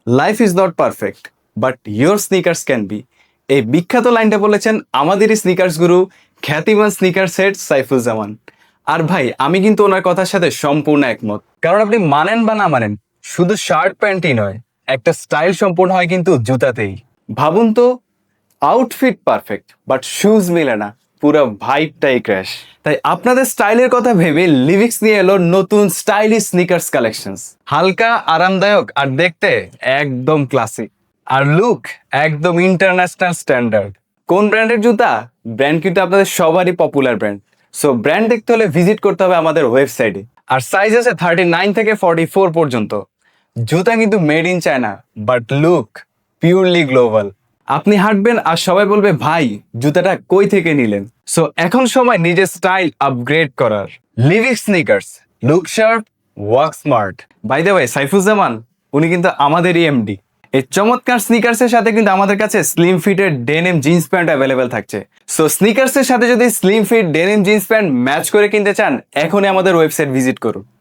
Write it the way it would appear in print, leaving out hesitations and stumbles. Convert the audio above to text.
Life is not perfect but your sneakers can be. এই বিখ্যাত লাইনটা বলেছেন আমাদেরই স্নিকার্স গুরু, খ্যাতিমান স্নিকার সেট সাইফুজ্জামান। আর ভাই আমি কিন্তু ওনার কথার সাথে সম্পূর্ণ একমত, কারণ আপনি মানেন বা না মানেন, শুধু শার্ট প্যান্টই নয়, একটা স্টাইল সম্পূর্ণ হয় কিন্তু জুতাতেই। ভাবুন তো, আউটফিট পারফেক্ট বাট শুজ মিলে না, পুরো ভাইবটাই ক্র্যাশ। তাই আপনাদের স্টাইলের কথা ভেবে লিভিক্স নিয়ে এলো নতুন স্টাইলিশ স্নিকার্স কালেকশনস। হালকা, আরামদায়ক আর দেখতে একদম ক্লাসিক, আর লুক একদম ইন্টারন্যাশনাল স্ট্যান্ডার্ড। কোন ব্র্যান্ডের জুতা? ব্র্যান্ড কিন্তু আপনাদের সবারই পপুলার ব্র্যান্ড। সো ব্র্যান্ড দেখতে হলে ভিজিট করতে হবে আমাদের ওয়েবসাইটে। আর সাইজ আছে 39 থেকে 44 পর্যন্ত। জুতা কিন্তু made in China, but look purely global. আপনি হাঁটবেন আর সবাই বলবে ভাই জুতাটা কই থেকে নিলেন। সো এখন সময় নিজের স্টাইল আপগ্রেড করার। Livix sneakers, look sharp, walk smart. By the way, Saifuzzaman উনি কিন্তু আমাদেরই এমডি। এই চমৎকার স্নিকার্সের সাথে কিন্তু আমাদের কাছে স্লিম ফিটের ডেনিম জিন্স প্যান্ট অ্যাভেলেবেল থাকছে। সো স্নিকার্সের সাথে যদি slim fit denim jeans pant match করে কিনতে চান, এখনই আমাদের ওয়েবসাইট ভিজিট করুন।